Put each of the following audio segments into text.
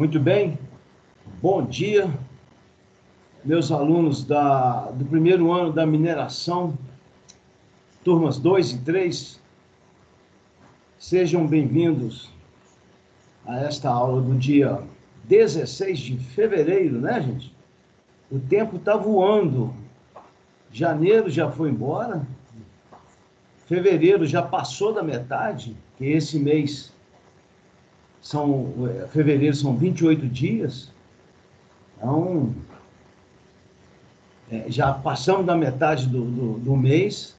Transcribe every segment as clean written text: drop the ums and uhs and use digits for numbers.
Muito bem, bom dia, meus alunos do primeiro ano da mineração, turmas 2 e 3, sejam bem-vindos a esta aula do dia 16 de fevereiro, né, gente? O tempo está voando, janeiro já foi embora, fevereiro já passou da metade, que esse mês, fevereiro são 28 dias, então já passamos da metade do mês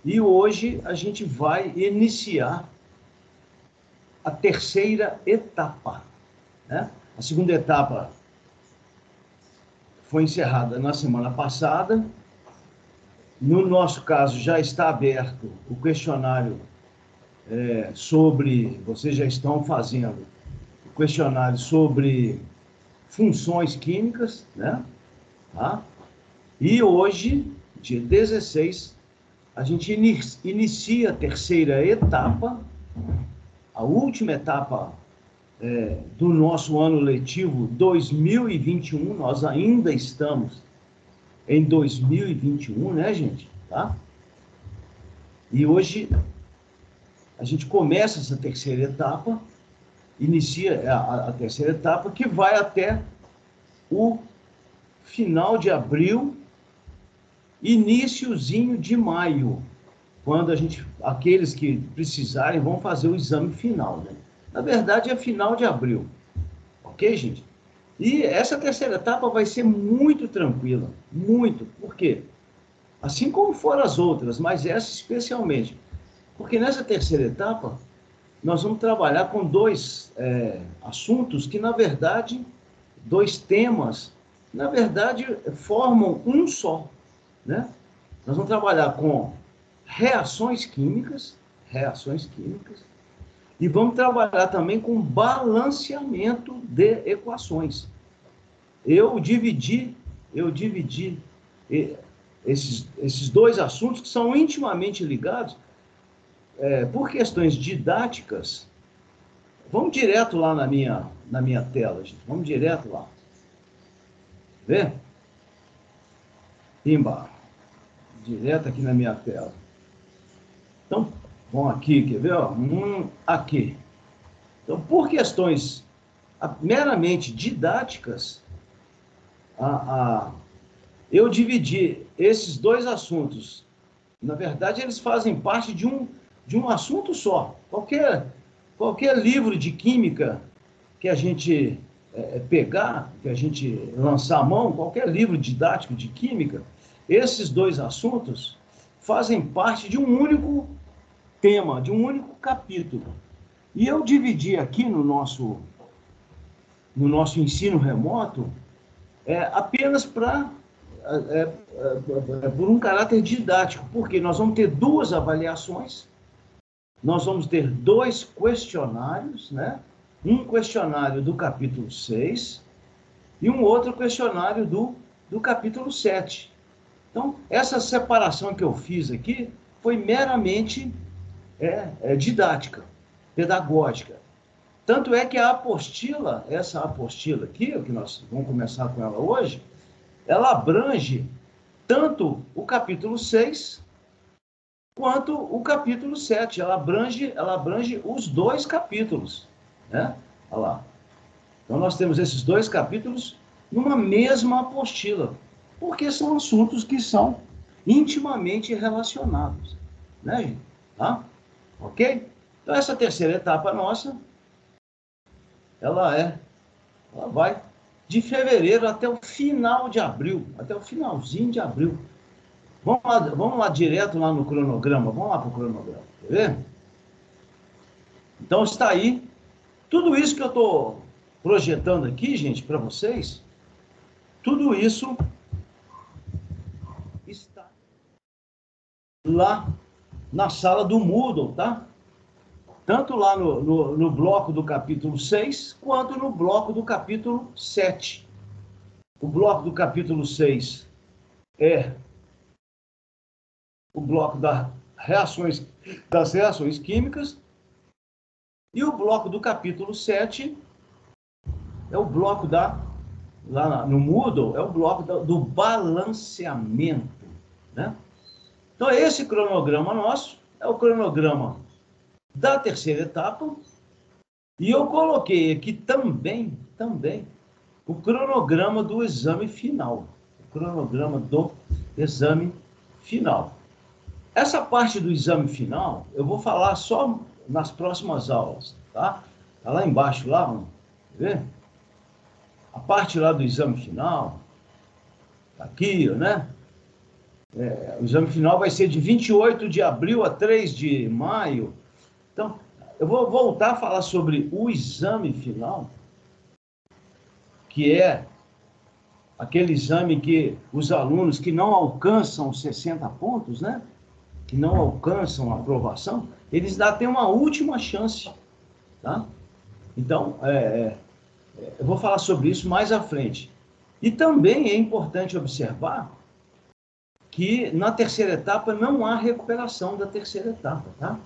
e hoje a gente vai iniciar a terceira etapa, né? A segunda etapa foi encerrada na semana passada. No nosso caso, já está aberto o questionário vocês já estão fazendo o questionário sobre funções químicas, né? Tá? E hoje, dia 16, a gente inicia a terceira etapa, a última etapa do nosso ano letivo 2021. Nós ainda estamos em 2021, né, gente? Tá? E hoje a gente começa essa terceira etapa, inicia a terceira etapa, que vai até o final de abril, iniciozinho de maio, quando aqueles que precisarem vão fazer o exame final, né? Na verdade, é final de abril, ok, gente? E essa terceira etapa vai ser muito tranquila, muito. Por quê? Assim como foram as outras, mas essa especialmente. Porque nessa terceira etapa, nós vamos trabalhar com dois assuntos que, na verdade, dois temas, na verdade, formam um só, né? Nós vamos trabalhar com reações químicas, e vamos trabalhar também com balanceamento de equações. Eu dividi esses dois assuntos que são intimamente ligados por questões didáticas. Vamos direto lá na minha tela, gente. Vamos direto lá. Vê? Pimba. Direto aqui na minha tela. Então, vamos aqui, quer ver? Aqui. Então, por questões meramente didáticas, eu dividi esses dois assuntos. Na verdade, eles fazem parte de um assunto só. Qualquer livro de química que a gente pegar, que a gente lançar a mão, qualquer livro didático de química, esses dois assuntos fazem parte de um único tema, de um único capítulo. E eu dividi aqui no nosso ensino remoto apenas por um caráter didático, porque nós vamos ter duas avaliações, nós vamos ter dois questionários, né? Um questionário do capítulo 6 e um outro questionário do capítulo 7. Então, essa separação que eu fiz aqui foi meramente didática, pedagógica. Tanto é que essa apostila aqui, que nós vamos começar com ela hoje, ela abrange tanto o capítulo 6 quanto o capítulo 7. Ela abrange os dois capítulos, né? Olha lá. Então, nós temos esses dois capítulos numa mesma apostila, porque são assuntos que são intimamente relacionados, né, gente? Tá? Ok? Então, essa terceira etapa nossa, ela vai de fevereiro até o final de abril, até o finalzinho de abril. Vamos lá direto lá no cronograma, vamos lá para o cronograma, quer ver? Então, está aí, tudo isso que eu estou projetando aqui, gente, para vocês, tudo isso está lá na sala do Moodle, tá? Tanto lá no bloco do capítulo 6, quanto no bloco do capítulo 7. O bloco do capítulo 6 é o bloco das reações químicas, e o bloco do capítulo 7 é o bloco lá no Moodle, é o bloco do balanceamento, né? Então, esse cronograma nosso é o cronograma da terceira etapa, e eu coloquei aqui também o cronograma do exame final. O cronograma do exame final. Essa parte do exame final, eu vou falar só nas próximas aulas, tá? Tá lá embaixo, lá, vamos ver? A parte lá do exame final, tá aqui, né? O exame final vai ser de 28 de abril a 3 de maio. Então, eu vou voltar a falar sobre o exame final, que é aquele exame que os alunos que não alcançam 60 pontos, né? Que não alcançam a aprovação, eles ainda têm uma última chance, tá? Então, eu vou falar sobre isso mais à frente. E também é importante observar que na terceira etapa não há recuperação da terceira etapa, tá?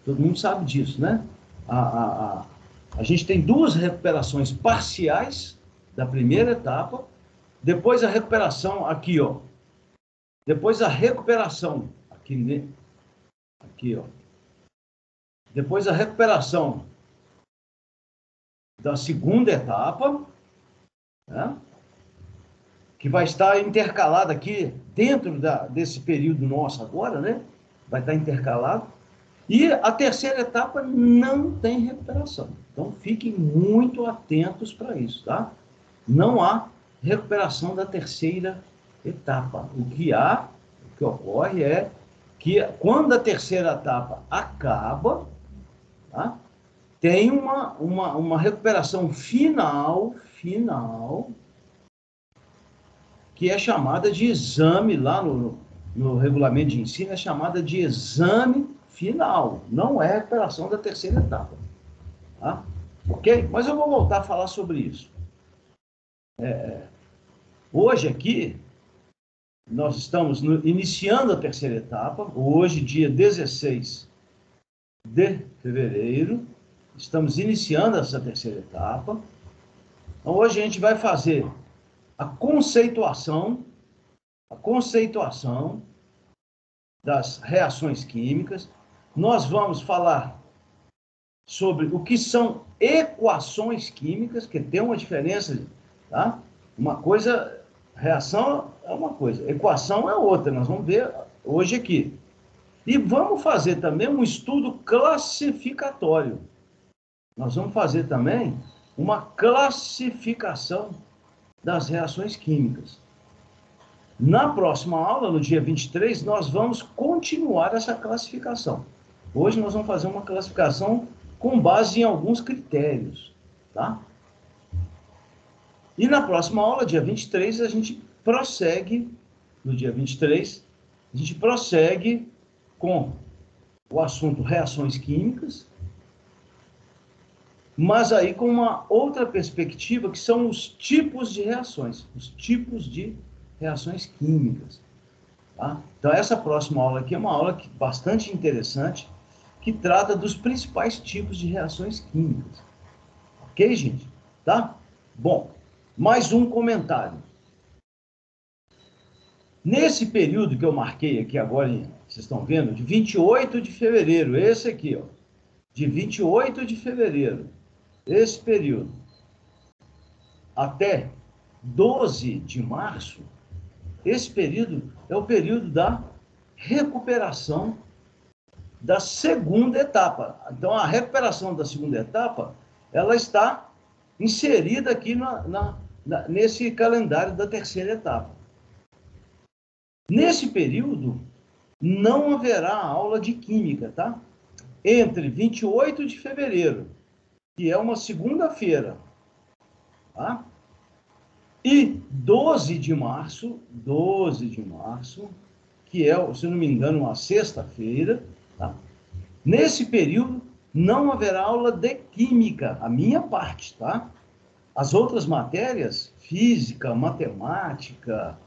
Todo mundo sabe disso, né? A gente tem 2 recuperações parciais da primeira etapa, depois a recuperação aqui, ó. Depois a recuperação aqui, ó. Depois a recuperação da segunda etapa, né? Que vai estar intercalada aqui dentro desse período nosso agora, né? Vai estar intercalado. E a terceira etapa não tem recuperação. Então, fiquem muito atentos para isso, tá? Não há recuperação da terceira etapa. O que ocorre é que quando a terceira etapa acaba, tá? Tem uma recuperação final, que é chamada de exame, lá no regulamento de ensino, é chamada de exame final. Não é recuperação da terceira etapa. Tá? Ok? Mas eu vou voltar a falar sobre isso. Hoje aqui, nós estamos iniciando a terceira etapa. Hoje, dia 16 de fevereiro, estamos iniciando essa terceira etapa. Então, hoje a gente vai fazer a conceituação das reações químicas. Nós vamos falar sobre o que são equações químicas, que tem uma diferença, tá? Uma coisa, reação é uma coisa, equação é outra, nós vamos ver hoje aqui. E vamos fazer também um estudo classificatório. Nós vamos fazer também uma classificação das reações químicas. Na próxima aula, no dia 23, nós vamos continuar essa classificação. Hoje nós vamos fazer uma classificação com base em alguns critérios, tá? E na próxima aula, dia 23, a gente prossegue, no dia 23, a gente prossegue com o assunto reações químicas, mas aí com uma outra perspectiva, que são os tipos de reações, reações químicas. Tá? Então, essa próxima aula aqui é uma aula bastante interessante, que trata dos principais tipos de reações químicas. Ok, gente? Tá? Bom, mais um comentário. Nesse período que eu marquei aqui agora, vocês estão vendo, de 28 de fevereiro, esse aqui, ó, de 28 de fevereiro, esse período, até 12 de março, esse período é o período da recuperação da segunda etapa. Então, a recuperação da segunda etapa, ela está inserida aqui nesse calendário da terceira etapa. Nesse período, não haverá aula de química, tá? Entre 28 de fevereiro, que é uma segunda-feira, tá? E 12 de março, que é, se não me engano, uma sexta-feira, tá? Nesse período, não haverá aula de química, a minha parte, tá? As outras matérias, física, matemática,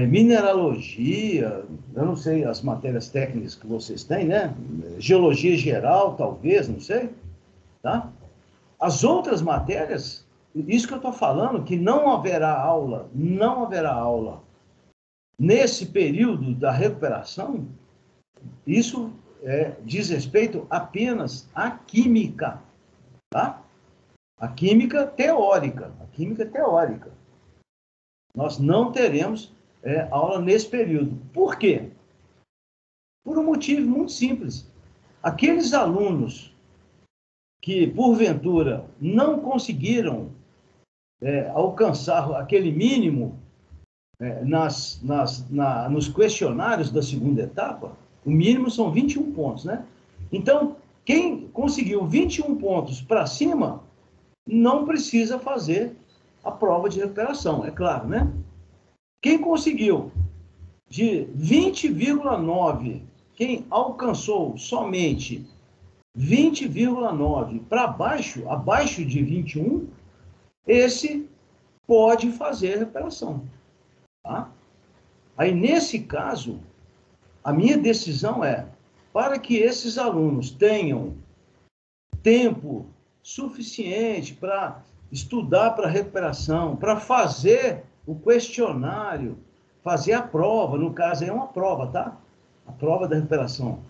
mineralogia, eu não sei as matérias técnicas que vocês têm, né? Geologia geral, talvez, não sei, tá? As outras matérias, isso que eu estou falando, que não haverá aula nesse período da recuperação, isso diz respeito apenas à química, tá? A química teórica. Nós não teremos aula nesse período. Por quê? Por um motivo muito simples. Aqueles alunos que, porventura, não conseguiram alcançar aquele mínimo nos questionários da segunda etapa, o mínimo são 21 pontos, né? Então, quem conseguiu 21 pontos para cima, não precisa fazer a prova de recuperação, é claro, né? Quem conseguiu de 20,9, quem alcançou somente 20,9 para baixo, abaixo de 21, esse pode fazer a recuperação. Tá? Aí, nesse caso, a minha decisão é, para que esses alunos tenham tempo suficiente para estudar para a recuperação, para fazer o questionário, fazer a prova, no caso é uma prova, tá? A prova da recuperação.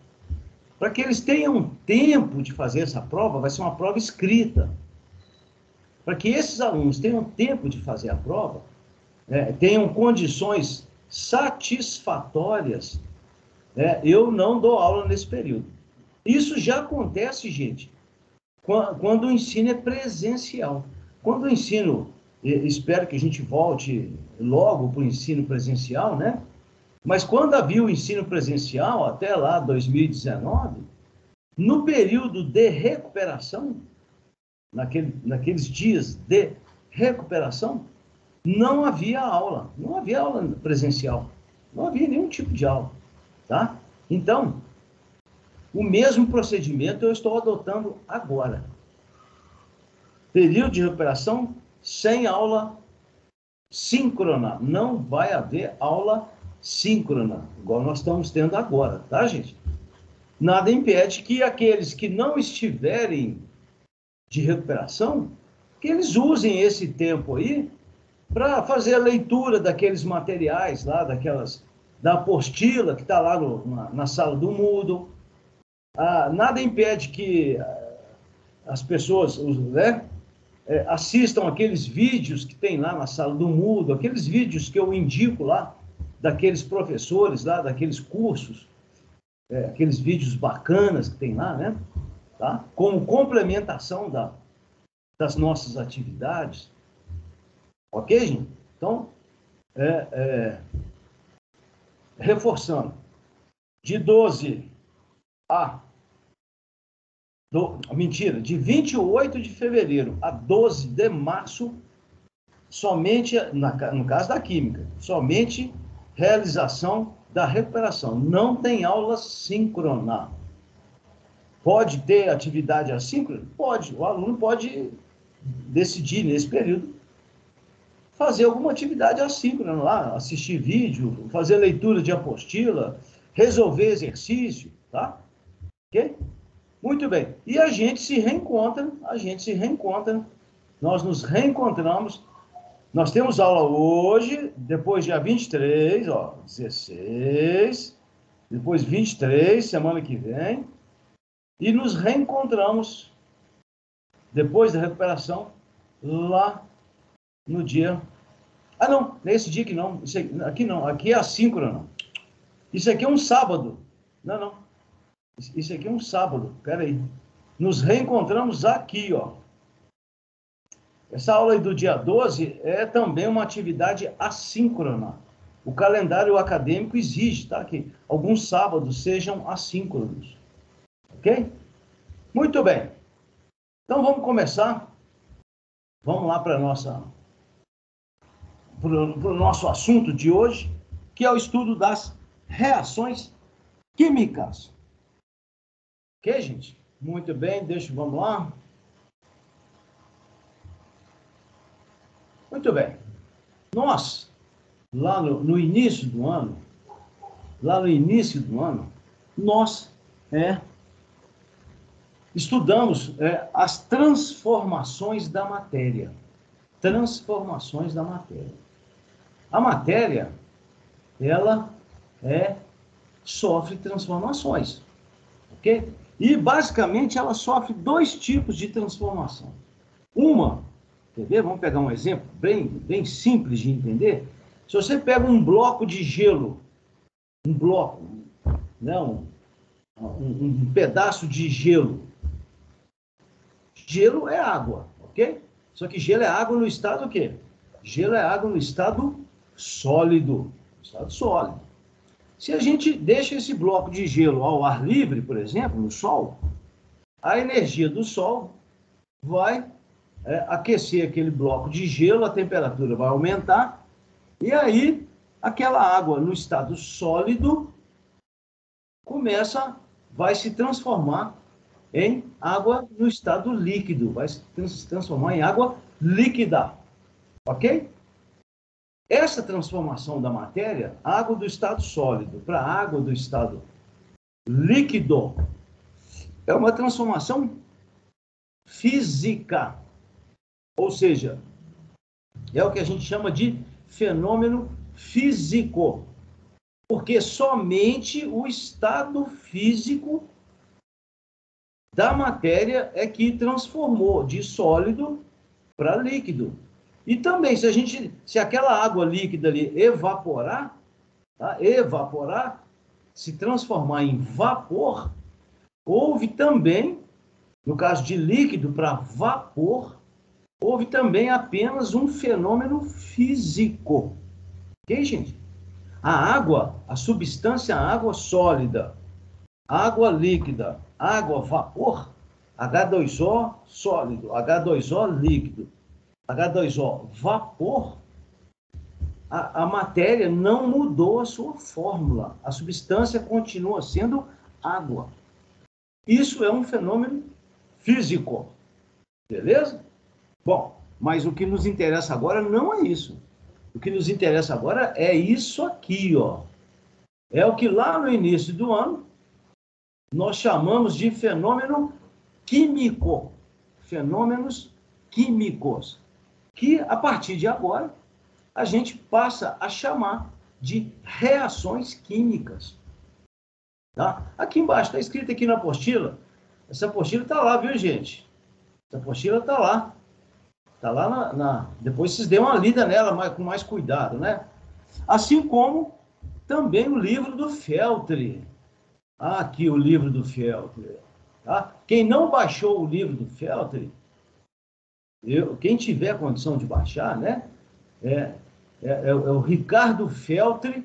Para que eles tenham tempo de fazer essa prova, vai ser uma prova escrita. Para que esses alunos tenham tempo de fazer a prova, tenham condições satisfatórias, eu não dou aula nesse período. Isso já acontece, gente, quando o ensino é presencial. Quando o ensino, espero que a gente volte logo para o ensino presencial, né? Mas quando havia o ensino presencial, até lá 2019, no período de recuperação, naqueles dias de recuperação, não havia aula presencial, não havia nenhum tipo de aula, tá? Então, o mesmo procedimento eu estou adotando agora. Período de recuperação sem aula síncrona, não vai haver aula síncrona, igual nós estamos tendo agora, tá, gente? Nada impede que aqueles que não estiverem de recuperação, que eles usem esse tempo aí para fazer a leitura daqueles materiais lá, da apostila que está lá na sala do Moodle. Nada impede que as pessoas, né, assistam aqueles vídeos que tem lá na sala do Moodle, aqueles vídeos que eu indico lá, daqueles professores lá, daqueles cursos, aqueles vídeos bacanas que tem lá, né? Tá? Como complementação das nossas atividades. Ok, gente? Então, reforçando, de 12 de 28 de fevereiro a 12 de março, somente, no caso da química, somente realização da recuperação. Não tem aula síncrona. Pode ter atividade assíncrona? Pode. O aluno pode decidir, nesse período, fazer alguma atividade assíncrona lá, assistir vídeo, fazer leitura de apostila, resolver exercício, tá? Ok? Muito bem. E a gente se reencontra, nós nos reencontramos. Nós temos aula hoje, depois dia 23, 16, depois 23, semana que vem, e nos reencontramos depois da recuperação lá no dia... não, nesse dia que não, aqui não, aqui é assíncrono. Isso aqui é um sábado. Não. Isso aqui é um sábado, peraí. Nos reencontramos aqui, ó. Essa aula aí do dia 12 é também uma atividade assíncrona. O calendário acadêmico exige, tá? Que alguns sábados sejam assíncronos. Ok? Muito bem. Então vamos começar. Vamos lá para o nosso assunto de hoje, que é o estudo das reações químicas. Ok, gente? Muito bem, vamos lá. Muito bem. Nós, lá no início do ano, nós estudamos as transformações da matéria. Transformações da matéria. A matéria, ela sofre transformações, ok? E, basicamente, ela sofre dois tipos de transformação. Uma, quer ver? Vamos pegar um exemplo bem simples de entender. Se você pega um bloco de gelo, um bloco, né, um pedaço de gelo, gelo é água, ok? Só que gelo é água no estado o quê? Gelo é água no estado sólido. Estado sólido. Se a gente deixa esse bloco de gelo ao ar livre, por exemplo, no sol, a energia do sol vai aquecer aquele bloco de gelo, a temperatura vai aumentar, e aí aquela água no estado sólido vai se transformar em água no estado líquido, vai se transformar em água líquida, ok? Essa transformação da matéria, água do estado sólido para água do estado líquido, é uma transformação física, ou seja, é o que a gente chama de fenômeno físico, porque somente o estado físico da matéria é que transformou de sólido para líquido. E também, se aquela água líquida ali evaporar, tá? Se transformar em vapor, houve também, no caso de líquido para vapor, houve também apenas um fenômeno físico. Ok, gente? A água, a substância água sólida, água líquida, água vapor, H2O sólido, H2O líquido, H2O vapor, a matéria não mudou a sua fórmula. A substância continua sendo água. Isso é um fenômeno físico. Beleza? Bom, mas o que nos interessa agora não é isso. O que nos interessa agora é isso aqui, ó. É o que lá no início do ano nós chamamos de fenômeno químico. Fenômenos químicos. Que, a partir de agora, a gente passa a chamar de reações químicas. Tá? Aqui embaixo, está escrito aqui na apostila. Essa apostila está lá, viu, gente? Essa apostila está lá. Está lá Depois vocês dêem uma lida nela com mais cuidado, né? Assim como também o livro do Feltri. Aqui o livro do Feltri. Tá? Quem não baixou o livro do Feltri, quem tiver condição de baixar, né? É o Ricardo Feltri,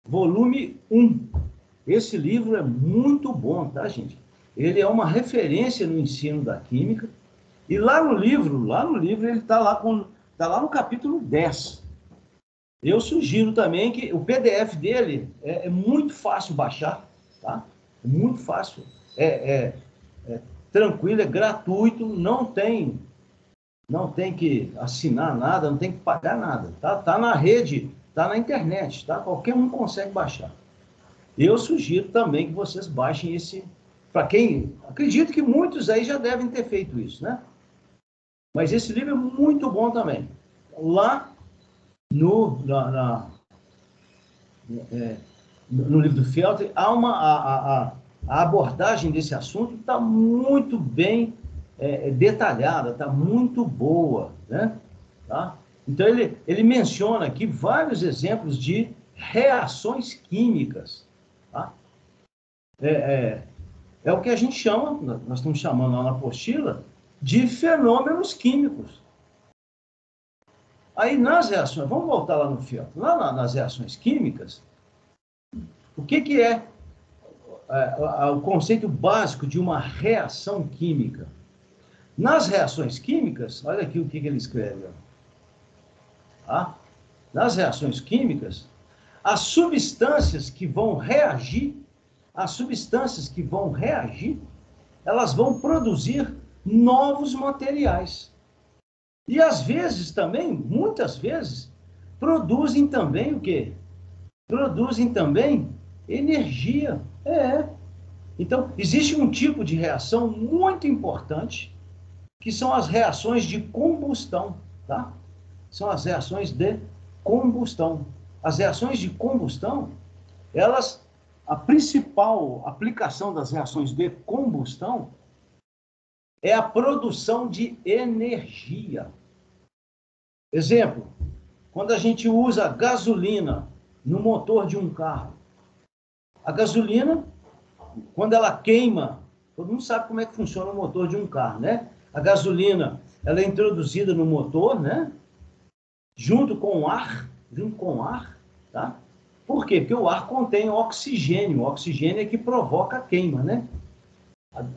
volume 1. Esse livro é muito bom, tá, gente? Ele é uma referência no ensino da química. E lá no livro ele está lá no capítulo 10. Eu sugiro também que o PDF dele é muito fácil baixar, tá? É muito fácil, tranquilo, é gratuito, não tem que assinar nada, não tem que pagar nada, tá? Tá na rede, tá na internet, tá? Qualquer um consegue baixar. Eu sugiro também que vocês baixem esse, para quem, acredito que muitos aí já devem ter feito isso, né? Mas esse livro é muito bom também. Lá no livro do Feltri, há a abordagem desse assunto está muito bem detalhada, está muito boa, né? Tá? Então, ele menciona aqui vários exemplos de reações químicas. Tá? É o que a gente chama, nós estamos chamando lá na apostila, de fenômenos químicos. Aí, nas reações, vamos voltar lá no Feltri, lá nas reações químicas, o que é o conceito básico de uma reação química? Nas reações químicas, olha aqui o que ele escreve. Tá? Nas reações químicas, as substâncias que vão reagir, elas vão produzir novos materiais. E às vezes também, muitas vezes, produzem também o quê? Produzem também energia. Então, existe um tipo de reação muito importante, que são as reações de combustão, tá? São as reações de combustão. As reações de combustão, elas, a principal aplicação das reações de combustão é a produção de energia. Exemplo, quando a gente usa gasolina no motor de um carro, a gasolina, quando ela queima, todo mundo sabe como é que funciona o motor de um carro, né? A gasolina, ela é introduzida no motor, né? Junto com o ar, tá? Por quê? Porque o ar contém oxigênio. O oxigênio é que provoca a queima, né?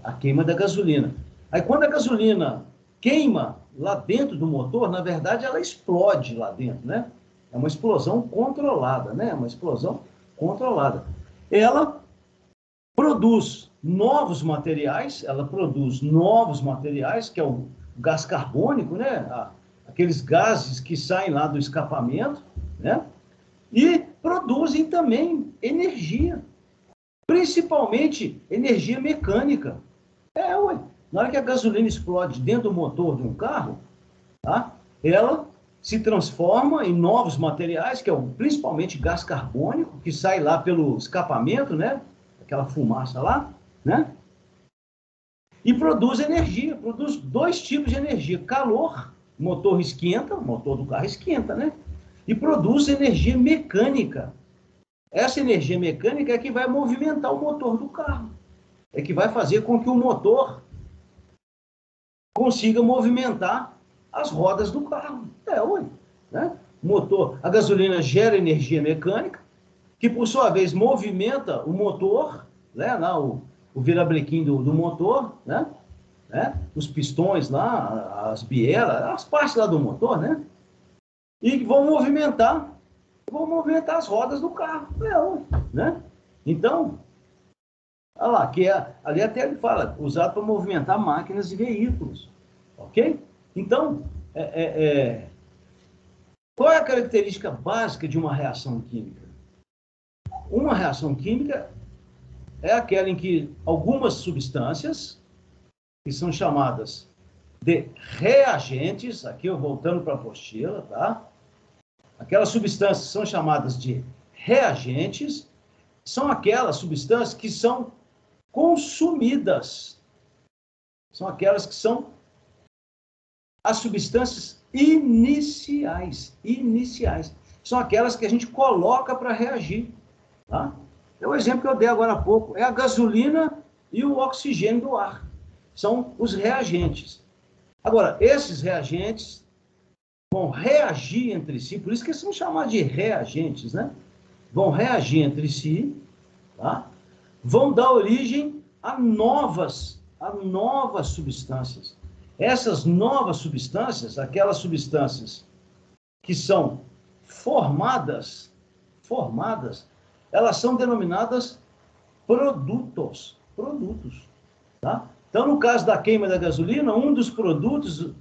A queima da gasolina. Aí, quando a gasolina queima lá dentro do motor, na verdade, ela explode lá dentro, né? É uma explosão controlada, né? Uma explosão controlada. Ela produz novos materiais, que é o gás carbônico, né? Aqueles gases que saem lá do escapamento, né? E produzem também energia, principalmente energia mecânica. Ué. Na hora que a gasolina explode dentro do motor de um carro, tá? Ela se transforma em novos materiais, que é principalmente gás carbônico, que sai lá pelo escapamento, né? Aquela fumaça lá, né? E produz energia, produz dois tipos de energia. Calor, o motor esquenta, o motor do carro esquenta, né? E produz energia mecânica. Essa energia mecânica é que vai movimentar o motor do carro. É que vai fazer com que o motor consiga movimentar as rodas do carro. Ué, né? Motor, a gasolina gera energia mecânica, que por sua vez movimenta o motor, né? Lá o virabrequim do motor, né? Os pistões lá, as bielas, as partes lá do motor, né? E vão movimentar as rodas do carro. Né? Então, olha lá, ali até ele fala, usado para movimentar máquinas e veículos. Ok? Então, qual é a característica básica de uma reação química? Uma reação química é aquela em que algumas substâncias, que são chamadas de reagentes, aqui eu voltando para a apostila, tá? Aquelas substâncias são chamadas de reagentes, são aquelas substâncias que são consumidas. São aquelas que são as substâncias iniciais. São aquelas que a gente coloca para reagir. Tá? O exemplo que eu dei agora há pouco é a gasolina e o oxigênio do ar. São os reagentes. Agora, esses reagentes vão reagir entre si, por isso que eles são chamados de reagentes, né? Vão reagir entre si, tá? Vão dar origem a novas substâncias. Essas novas substâncias, aquelas substâncias que são formadas, elas são denominadas produtos, tá? Então, no caso da queima da gasolina, um dos produtos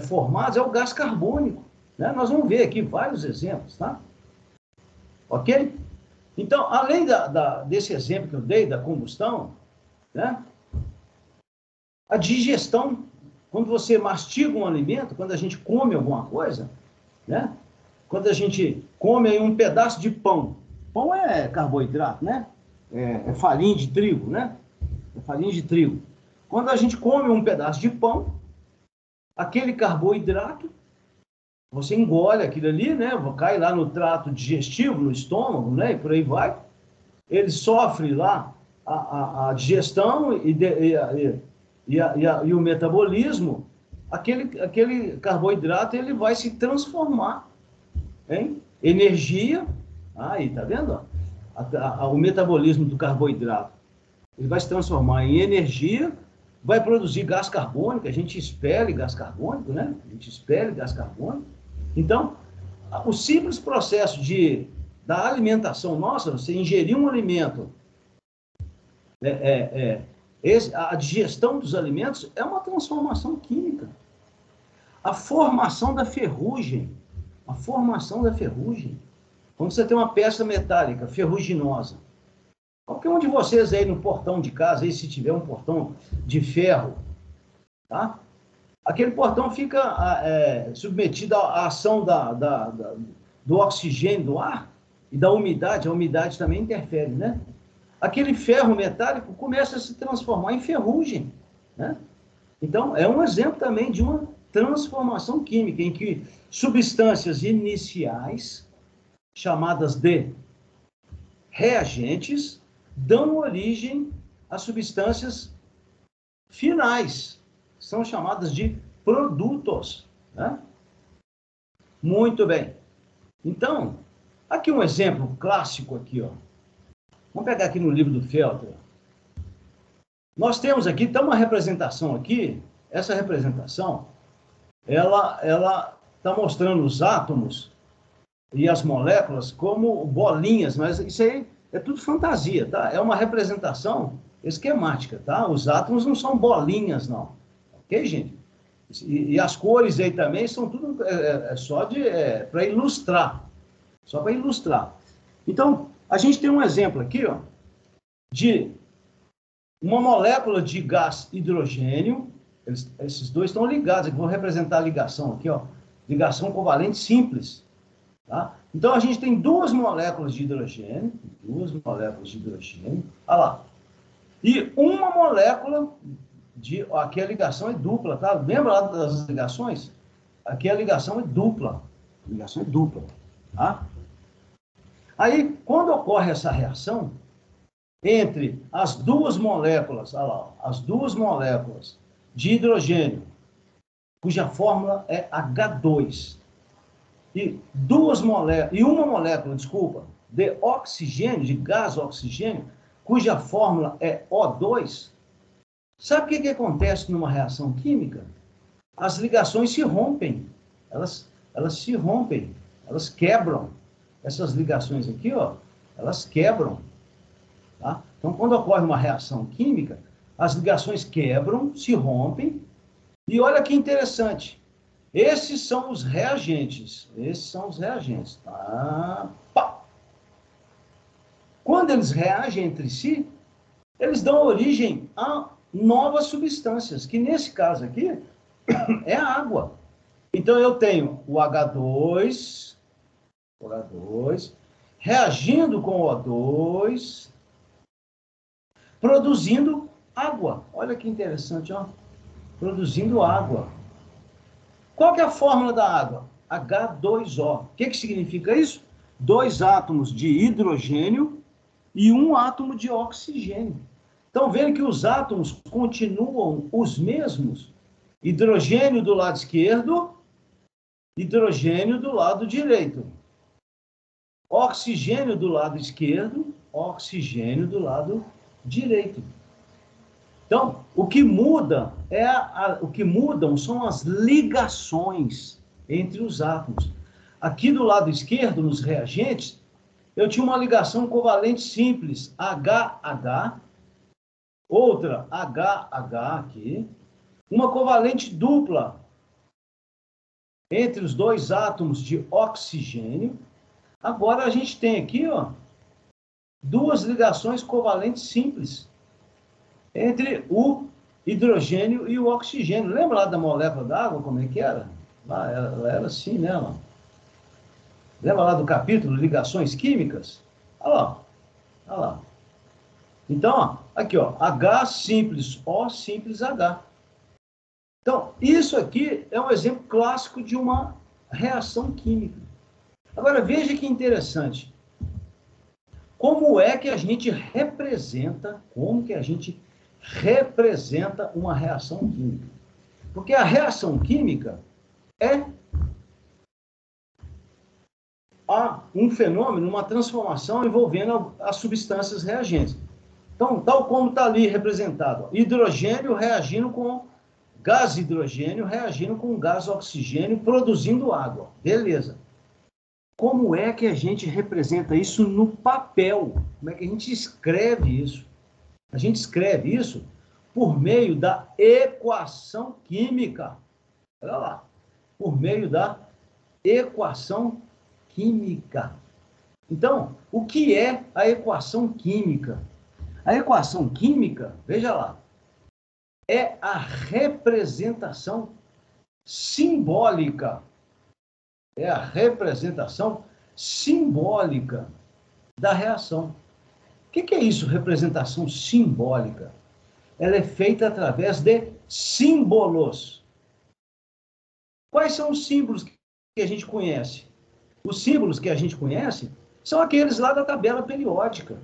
formados é o gás carbônico, né? Nós vamos ver aqui vários exemplos, tá? Ok? Então, além desse exemplo que eu dei, da combustão, né? A digestão, quando você mastiga um alimento, quando a gente come alguma coisa, né? Quando a gente come um pedaço de pão, pão é carboidrato, né? É farinha de trigo, né? É farinha de trigo. Quando a gente come um pedaço de pão, aquele carboidrato, você engole aquilo ali, né? Cai lá no trato digestivo, no estômago, né? E por aí vai. Ele sofre lá a digestão e o metabolismo. Aquele carboidrato ele vai se transformar em energia. Aí, tá vendo? O metabolismo do carboidrato ele vai se transformar em energia, vai produzir gás carbônico, a gente expele gás carbônico, né? A gente expele gás carbônico. Então, o simples processo da alimentação nossa, você ingerir um alimento, a digestão dos alimentos é uma transformação química. A formação da ferrugem. Quando você tem uma peça metálica ferruginosa, Qualquer um de vocês aí no portão de casa, aí, se tiver um portão de ferro, tá? Aquele portão fica submetido à ação do oxigênio do ar e da umidade. A umidade também interfere, né? Aquele ferro metálico começa a se transformar em ferrugem, né? Então, é um exemplo também de uma transformação química, em que substâncias iniciais, chamadas de reagentes, dão origem a substâncias finais, são chamadas de produtos, né? Muito bem. Então, aqui um exemplo clássico aqui, ó. Vamos pegar aqui no livro do Felter. Nós temos aqui, então, uma representação aqui. Essa representação, ela está mostrando os átomos e as moléculas como bolinhas, mas isso aí é tudo fantasia, tá? É uma representação esquemática, tá? Os átomos não são bolinhas, não. Ok, gente? E as cores aí também são tudo só para ilustrar. Só para ilustrar. Então, a gente tem um exemplo aqui, ó, de uma molécula de gás hidrogênio. Esses dois estão ligados, aqui, vou representar a ligação aqui, ó. Ligação covalente simples. Tá? Então, a gente tem duas moléculas de hidrogênio. Olha lá. E uma molécula de... Aqui a ligação é dupla, tá? Lembra lá das ligações? Aqui a ligação é dupla. Tá? Aí, quando ocorre essa reação entre as duas moléculas, olha lá, as duas moléculas de hidrogênio, cuja fórmula é H2, e uma molécula, de oxigênio, de gás oxigênio, cuja fórmula é O2, sabe o que acontece numa reação química? As ligações se rompem, elas se rompem, elas quebram. Essas ligações aqui, ó, elas quebram. Tá? Então, quando ocorre uma reação química, as ligações quebram, se rompem, e olha que interessante. Esses são os reagentes. Tá? Pá. Quando eles reagem entre si, eles dão origem a novas substâncias, que nesse caso aqui é a água. Então, eu tenho o H2 reagindo com o O2, produzindo água. Olha que interessante, ó. Produzindo água. Qual que é a fórmula da água? H2O. O que significa isso? 2 átomos de hidrogênio e 1 átomo de oxigênio. Então, vendo que os átomos continuam os mesmos. Hidrogênio do lado esquerdo, hidrogênio do lado direito. Oxigênio do lado esquerdo, oxigênio do lado direito. Então, o que mudam são as ligações entre os átomos. Aqui do lado esquerdo, nos reagentes, eu tinha uma ligação covalente simples, HH, outra HH aqui, uma covalente dupla entre os dois átomos de oxigênio. Agora a gente tem aqui, ó, duas ligações covalentes simples entre o hidrogênio e o oxigênio. Lembra lá da molécula d'água, como é que era? Ela era assim, né? Lembra lá do capítulo Ligações Químicas? Olha lá. Então, ó, aqui, ó, H simples O simples H. Então, isso aqui é um exemplo clássico de uma reação química. Agora, veja que interessante. Como é que a gente representa uma reação química? Porque a reação química é um fenômeno, uma transformação envolvendo as substâncias reagentes. Então, tal como está ali representado, ó, hidrogênio reagindo com gás hidrogênio, reagindo com gás oxigênio, produzindo água. Beleza. Como é que a gente representa isso no papel? Como é que a gente escreve isso? A gente escreve isso por meio da equação química. Olha lá. Por meio da equação química. Então, o que é a equação química? A equação química, veja lá, é a representação simbólica. É a representação simbólica da reação. O que é isso, representação simbólica? Ela é feita através de símbolos. Quais são os símbolos que a gente conhece? Os símbolos que a gente conhece são aqueles lá da tabela periódica.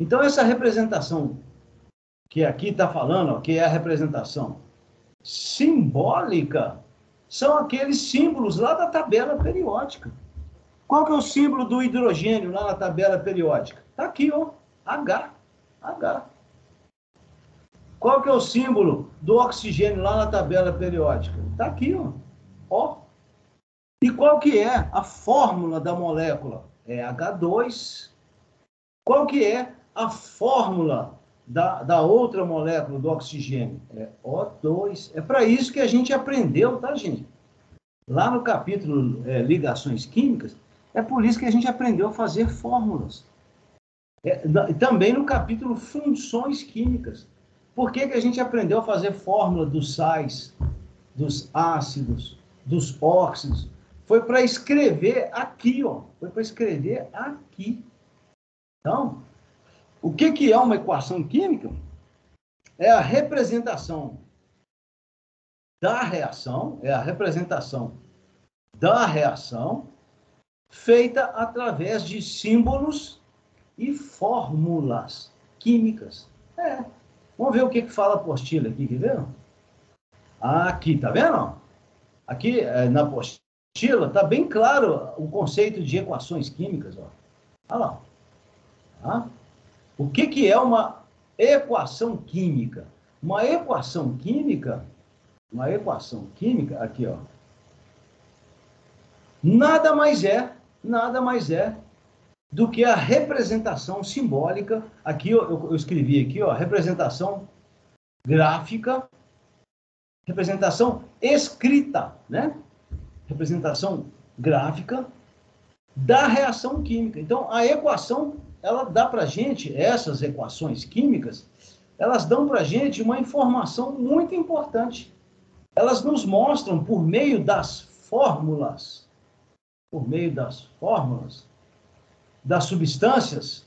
Então, essa representação que aqui está falando, que é a representação simbólica, são aqueles símbolos lá da tabela periódica. Qual que é o símbolo do hidrogênio lá na tabela periódica? Está aqui, ó, H. H. Qual que é o símbolo do oxigênio lá na tabela periódica? Está aqui, ó, O. E qual que é a fórmula da molécula? É H2. Qual que é a fórmula da outra molécula do oxigênio? É O2. É para isso que a gente aprendeu, tá, gente? Lá no capítulo Ligações Químicas, é por isso que a gente aprendeu a fazer fórmulas. Também no capítulo Funções Químicas. Por que a gente aprendeu a fazer fórmula dos sais, dos ácidos, dos óxidos? Foi para escrever aqui, ó. Foi para escrever aqui. Então, o que é uma equação química? É a representação da reação, é a representação da reação feita através de símbolos e fórmulas químicas. Vamos ver o que fala a apostila aqui, quer ver? Aqui, tá vendo? Aqui, na apostila, tá bem claro o conceito de equações químicas, ó. Olha lá. Tá? O que é uma equação química? Uma equação química, aqui, ó, nada mais é do que a representação simbólica. Aqui eu escrevi aqui, ó, representação gráfica, representação escrita, né? Representação gráfica da reação química. Então, a equação, ela dá para a gente, essas equações químicas, elas dão para a gente uma informação muito importante. Elas nos mostram, por meio das fórmulas, das substâncias,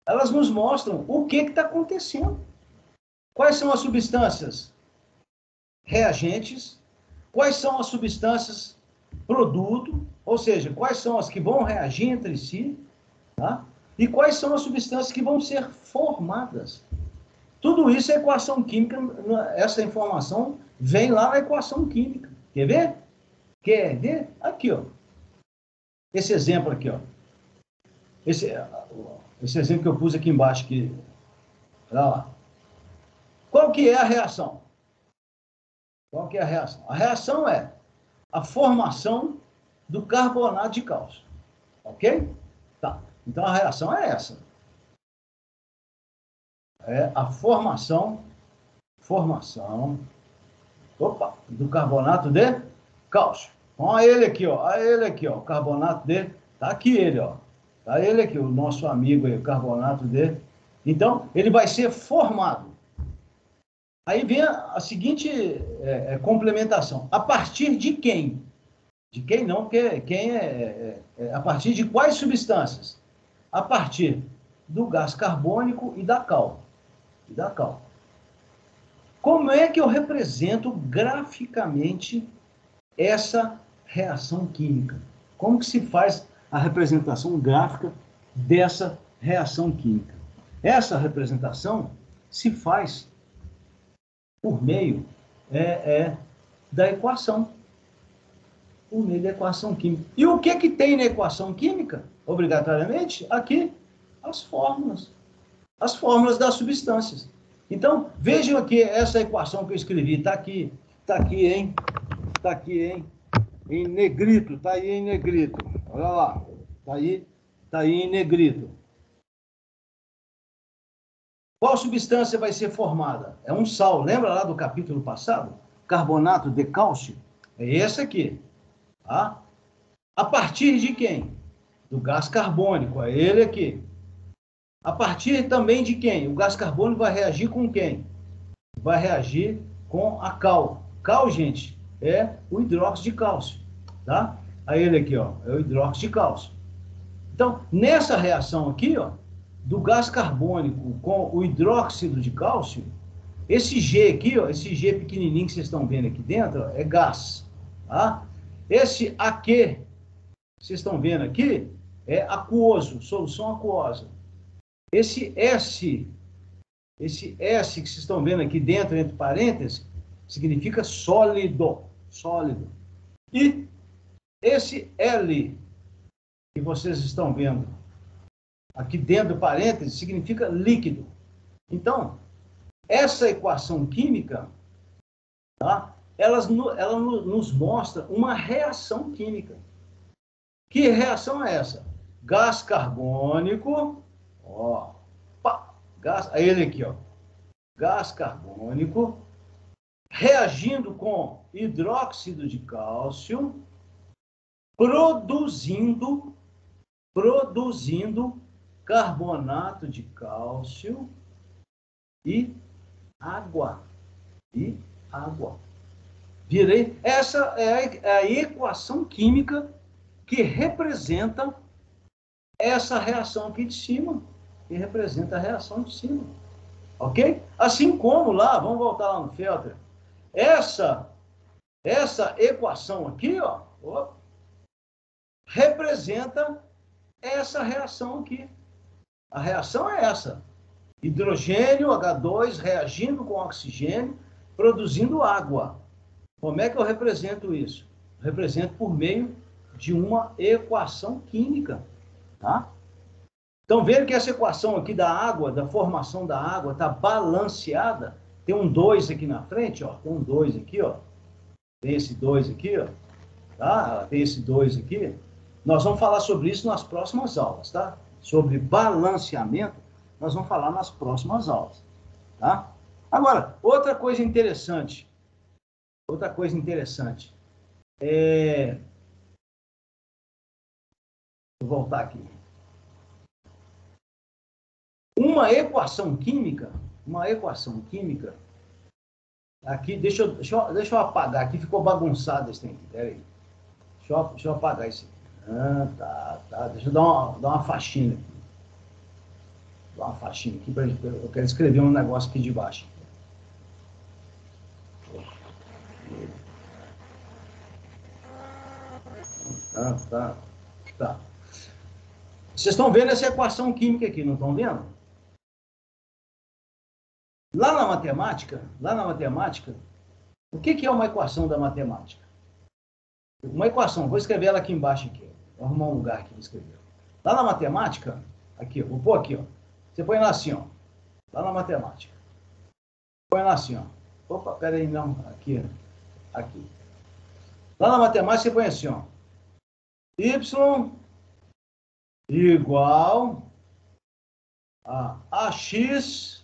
elas nos mostram o que está acontecendo. Quais são as substâncias reagentes? Quais são as substâncias produto? Ou seja, quais são as que vão reagir entre si? Tá? E quais são as substâncias que vão ser formadas? Tudo isso é equação química. Essa informação vem lá na equação química. Quer ver? Quer ver? Aqui, ó. Esse exemplo aqui, ó. Esse exemplo que eu pus aqui embaixo, aqui. Olha lá. Qual que é a reação? Qual que é a reação? A reação é a formação do carbonato de cálcio. Ok? Tá. Então, a reação é essa. É a formação do carbonato de cálcio. Olha ele aqui, ó. Olha ele aqui, ó. O carbonato de... Tá aqui ele, ó. Tá ele aqui, o nosso amigo aí, o carbonato de... Então, ele vai ser formado. Aí vem a seguinte complementação. A partir de quem? De quem não, porque quem a partir de quais substâncias? A partir do gás carbônico e da cal. Como é que eu represento graficamente essa reação química? Como que se faz a representação gráfica dessa reação química? Essa representação se faz por meio da equação. Por meio da equação química. E o que tem na equação química? Obrigatoriamente, aqui, as fórmulas. As fórmulas das substâncias. Então, vejam aqui essa equação que eu escrevi. Está aqui, hein? Está aqui, hein? Em negrito, está aí em negrito. Olha lá. Está aí em negrito. Qual substância vai ser formada? É um sal. Lembra lá do capítulo passado? Carbonato de cálcio. É esse aqui. Tá? A partir de quem? Do gás carbônico. É ele aqui. A partir também de quem? O gás carbônico vai reagir com quem? Vai reagir com a cal. Cal, gente, é o hidróxido de cálcio, tá? Aí ele aqui, ó, é o hidróxido de cálcio. Então, nessa reação aqui, ó, do gás carbônico com o hidróxido de cálcio, esse G aqui, ó, esse G pequenininho que vocês estão vendo aqui dentro, ó, é gás, tá? Esse AQ que vocês estão vendo aqui é aquoso, solução aquosa. Esse S que vocês estão vendo aqui dentro, entre parênteses, significa sólido, sólido. E esse L que vocês estão vendo aqui dentro do parênteses significa líquido. Então, essa equação química, tá? ela nos mostra uma reação química. Que reação é essa? Gás carbônico, ó, gás, aí ele aqui, ó, gás carbônico reagindo com hidróxido de cálcio, produzindo carbonato de cálcio e água. Virei. Essa é a equação química que representa essa reação aqui de cima. Que representa a reação de cima. Ok? Assim como lá, vamos voltar lá no Felter. Essa equação aqui, ó, representa essa reação aqui. A reação é essa. Hidrogênio, H2, reagindo com oxigênio, produzindo água. Como é que eu represento isso? Eu represento por meio de uma equação química. Tá? Então, vendo que essa equação aqui da água, da formação da água, está balanceada. Tem um 2 aqui na frente, ó. Tem um 2 aqui, ó. Tem esse 2 aqui, ó. Tá? Tem esse 2 aqui. Nós vamos falar sobre isso nas próximas aulas, tá? Sobre balanceamento, nós vamos falar nas próximas aulas, tá? Agora, outra coisa interessante. Vou voltar aqui. Uma equação química, aqui, deixa eu apagar, aqui ficou bagunçado esse trem aqui, peraí. Deixa eu apagar isso aqui. Tá, deixa eu dar uma faxina aqui. Dar uma faxina aqui, eu quero escrever um negócio aqui de baixo. Tá. Vocês estão vendo essa equação química aqui, não estão vendo? Lá na matemática, o que é uma equação da matemática? Uma equação, vou escrever ela aqui embaixo, aqui. Vou arrumar um lugar aqui para escrever. Lá na matemática, aqui, vou pôr aqui, ó. Você põe lá assim, ó. Lá na matemática. Põe lá assim, ó. Opa, peraí, não. Aqui. Lá na matemática, você põe assim, ó. Y igual a AX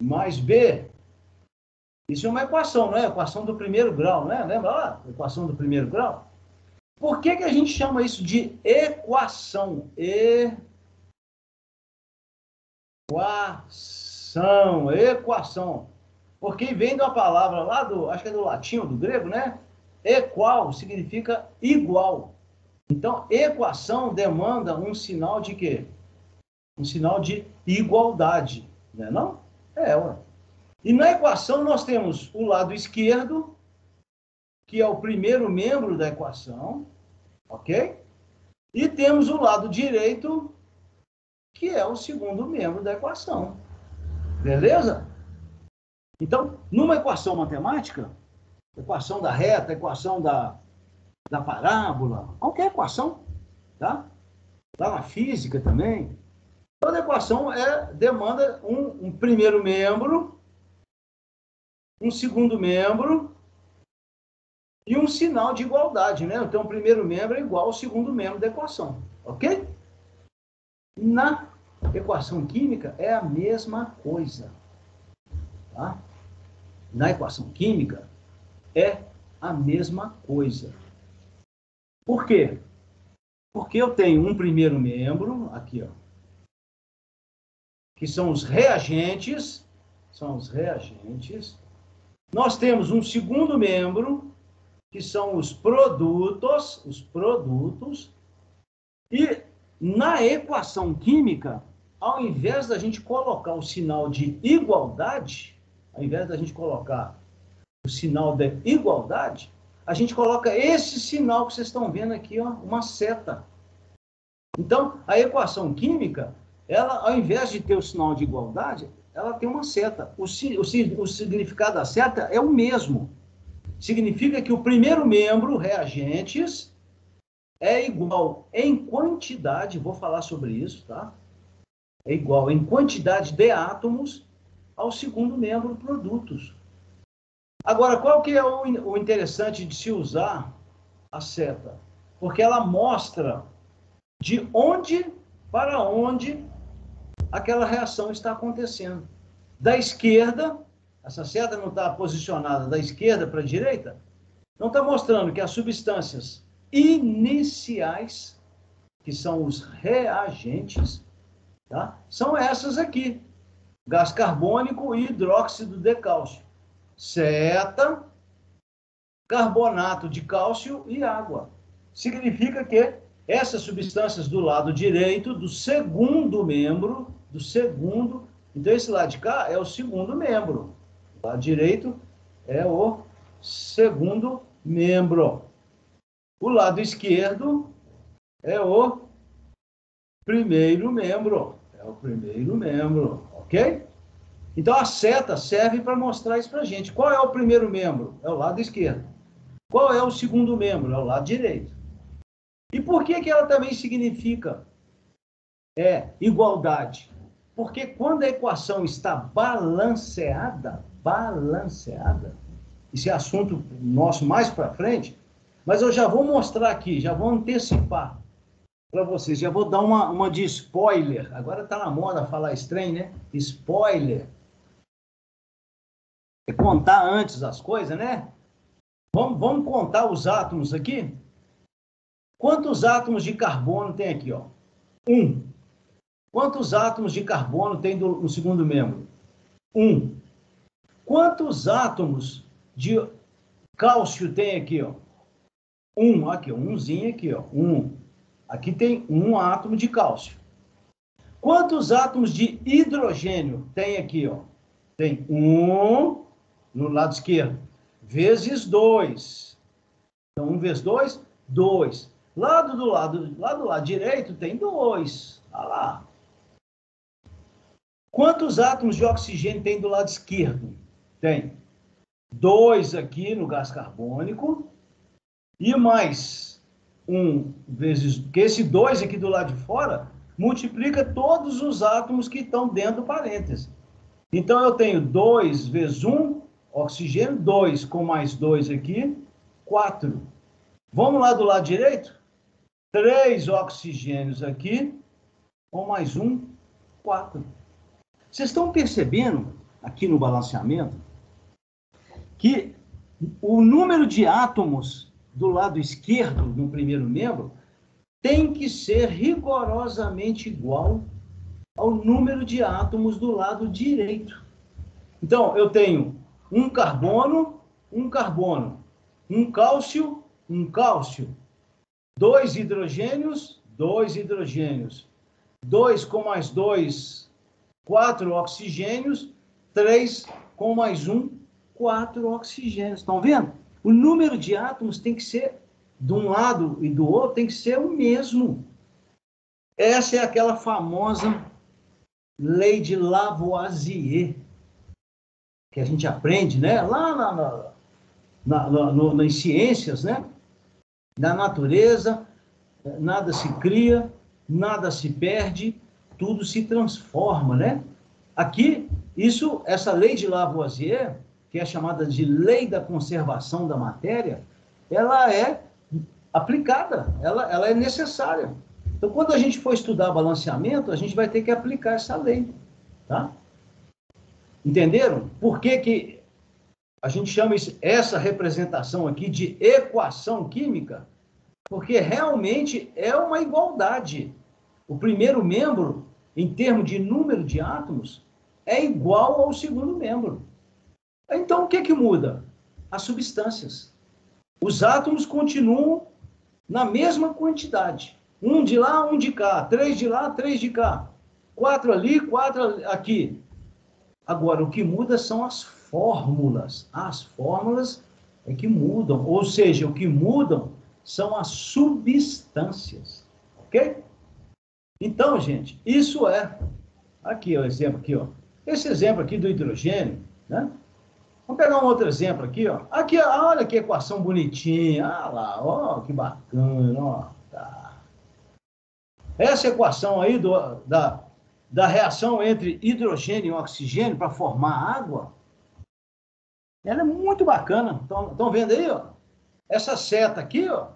mais B. Isso é uma equação, não é? Equação do primeiro grau, né? Lembra lá? Equação do primeiro grau. Por que a gente chama isso de equação? Equação. Porque vem da palavra lá acho que é do latim ou do grego, né? Equal significa igual. Então, equação demanda um sinal de quê? Um sinal de igualdade, né? Não? Ué. E na equação nós temos o lado esquerdo, que é o primeiro membro da equação, ok? E temos o lado direito, que é o segundo membro da equação. Beleza? Então, numa equação matemática, equação da reta, equação da parábola, qualquer equação, tá? Lá na física também, toda equação demanda um primeiro membro, um segundo membro e um sinal de igualdade, né? Então, o primeiro membro é igual ao segundo membro da equação, ok? Na equação química é a mesma coisa, tá? Na equação química é a mesma coisa. Por quê? Porque eu tenho um primeiro membro, aqui, ó, que são os reagentes, Nós temos um segundo membro, que são os produtos, e na equação química, ao invés da gente colocar o sinal de igualdade, a gente coloca esse sinal que vocês estão vendo aqui, ó, uma seta. Então, a equação química, ela, ao invés de ter o sinal de igualdade, ela tem uma seta. O significado da seta é o mesmo. Significa que o primeiro membro, reagentes, é igual em quantidade, vou falar sobre isso, tá? É igual em quantidade de átomos ao segundo membro, produtos. Agora, qual que é o interessante de se usar a seta? Porque ela mostra de onde para onde aquela reação está acontecendo. Da esquerda, essa seta não está posicionada da esquerda para a direita, não está mostrando que as substâncias iniciais, que são os reagentes, tá? São essas aqui, gás carbônico e hidróxido de cálcio. Seta, carbonato de cálcio e água. Significa que essas substâncias do lado direito, do segundo membro, então esse lado de cá é o segundo membro. O lado direito é o segundo membro. O lado esquerdo é o primeiro membro. Ok? Então a seta serve para mostrar isso para a gente. Qual é o primeiro membro? É o lado esquerdo. Qual é o segundo membro? É o lado direito. E por que ela também significa igualdade? Porque quando a equação está balanceada, isso é assunto nosso mais para frente, mas eu já vou mostrar aqui, já vou antecipar para vocês, já vou dar uma de spoiler. Agora está na moda falar estranho, né? Spoiler. É contar antes as coisas, né? Vamos contar os átomos aqui? Quantos átomos de carbono tem aqui, ó? 1. Quantos átomos de carbono tem no segundo membro? 1. Quantos átomos de cálcio tem aqui, ó? 1. Aqui, ó, umzinho aqui, ó. 1. Aqui tem 1 átomo de cálcio. Quantos átomos de hidrogênio tem aqui, ó? Tem 1 no lado esquerdo, vezes 2. Então, 1 vezes 2, 2. Lá do lado direito tem 2. Olha lá. Quantos átomos de oxigênio tem do lado esquerdo? Tem 2 aqui no gás carbônico e mais 1 vezes... Porque esse 2 aqui do lado de fora multiplica todos os átomos que estão dentro do parêntese. Então, eu tenho 2 vezes 1, oxigênio, 2 com mais 2 aqui, 4. Vamos lá do lado direito? 3 oxigênios aqui, com mais 1, 4. Vocês estão percebendo, aqui no balanceamento, que o número de átomos do lado esquerdo, no primeiro membro, tem que ser rigorosamente igual ao número de átomos do lado direito. Então, eu tenho um carbono, um cálcio, 2 hidrogênios, 2 com mais 2, 4 oxigênios, 3 com mais 1, 4 oxigênios. Estão vendo? O número de átomos tem que ser, de um lado e do outro, tem que ser o mesmo. Essa é aquela famosa lei de Lavoisier, que a gente aprende, né? Lá nas ciências, né? Na natureza, nada se cria, nada se perde, tudo se transforma, né? Aqui, essa lei de Lavoisier, que é chamada de lei da conservação da matéria, ela é aplicada, ela é necessária. Então, quando a gente for estudar balanceamento, a gente vai ter que aplicar essa lei, tá? Entenderam? Por que a gente chama essa representação aqui de equação química? Porque realmente é uma igualdade. O primeiro membro, em termos de número de átomos, é igual ao segundo membro. Então, o que que muda? As substâncias. Os átomos continuam na mesma quantidade. Um de lá, um de cá. 3 de lá, 3 de cá. 4 ali, 4 aqui. Agora, o que muda são as fórmulas. As fórmulas é que mudam. Ou seja, o que mudam são as substâncias. Ok? Então, gente, isso é... Aqui, o exemplo aqui, ó. Esse exemplo aqui do hidrogênio, né? Vamos pegar um outro exemplo aqui, ó. Aqui, olha que equação bonitinha. Ah lá, ó, que bacana, ó. Tá. Essa equação aí da reação entre hidrogênio e oxigênio para formar água, ela é muito bacana. Estão vendo aí, ó? Essa seta aqui, ó,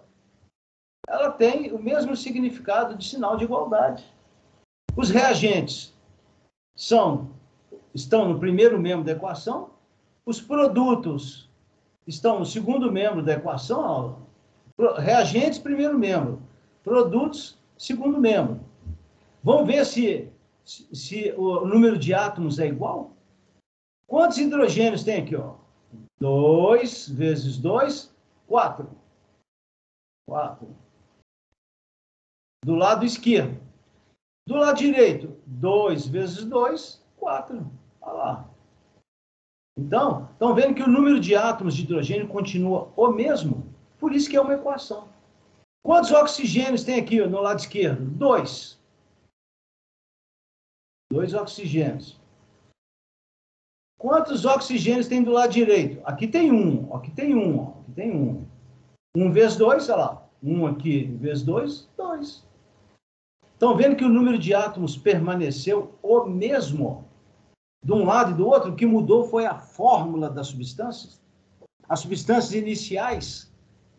ela tem o mesmo significado de sinal de igualdade. Os reagentes estão no primeiro membro da equação, os produtos estão no segundo membro da equação, ó, reagentes, primeiro membro, produtos, segundo membro. Vamos ver se o número de átomos é igual? Quantos hidrogênios tem aqui, ó? 2 vezes 2, 4. 4. Do lado esquerdo. Do lado direito, 2 vezes 2, 4. Olha lá. Então, estão vendo que o número de átomos de hidrogênio continua o mesmo? Por isso que é uma equação. Quantos oxigênios tem aqui no lado esquerdo? 2. 2 oxigênios. Quantos oxigênios tem do lado direito? Aqui tem 1, aqui tem 1, aqui tem 1. 1 vezes 2, olha lá. 1 aqui vezes 2, 2. Estão vendo que o número de átomos permaneceu o mesmo de um lado e do outro? O que mudou foi a fórmula das substâncias. As substâncias iniciais,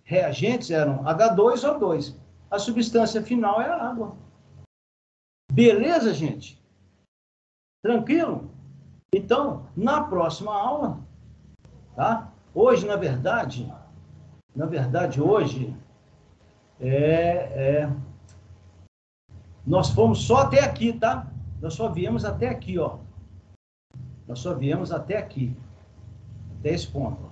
reagentes, eram H2O2. A substância final é a água. Beleza, gente? Tranquilo? Então, na próxima aula, tá? Hoje, na verdade, hoje, nós fomos só até aqui, tá? Nós só viemos até aqui, ó. Nós só viemos até aqui, até esse ponto. Ó.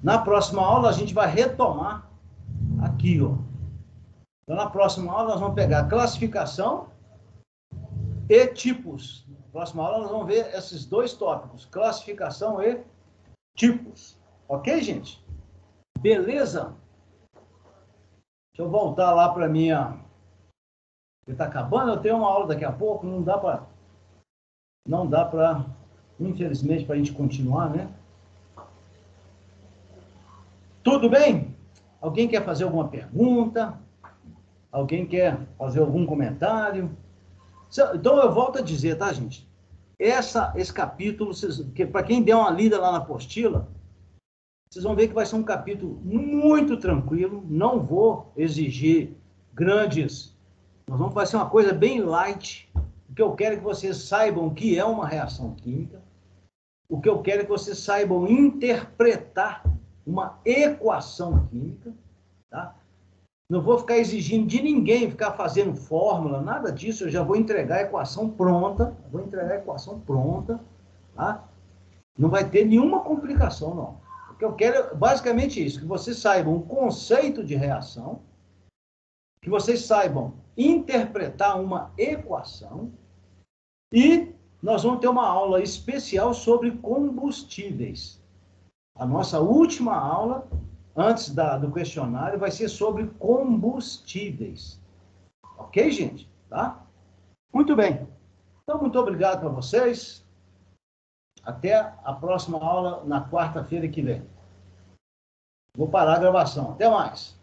Na próxima aula, a gente vai retomar aqui, ó. Então, na próxima aula, nós vamos pegar classificação e tipos. Na próxima aula, nós vamos ver esses dois tópicos, classificação e tipos. Ok, gente? Beleza? Deixa eu voltar lá para minha... Está acabando, eu tenho uma aula daqui a pouco, não dá para, infelizmente, para a gente continuar, né? Tudo bem? Alguém quer fazer alguma pergunta? Alguém quer fazer algum comentário? Então, eu volto a dizer, tá, gente? Esse capítulo, para quem der uma lida lá na apostila, vocês vão ver que vai ser um capítulo muito tranquilo, não vou exigir grandes... Vai ser uma coisa bem light. O que eu quero é que vocês saibam o que é uma reação química. O que eu quero é que vocês saibam interpretar uma equação química, tá? Não vou ficar exigindo de ninguém ficar fazendo fórmula, nada disso. Eu já vou entregar a equação pronta. Tá? Não vai ter nenhuma complicação, não. O que eu quero é basicamente isso, que vocês saibam o conceito de reação, que vocês saibam interpretar uma equação, e nós vamos ter uma aula especial sobre combustíveis. A nossa última aula, antes do questionário, vai ser sobre combustíveis. Ok, gente? Tá? Muito bem. Então, muito obrigado para vocês. Até a próxima aula, na quarta-feira que vem. Vou parar a gravação. Até mais.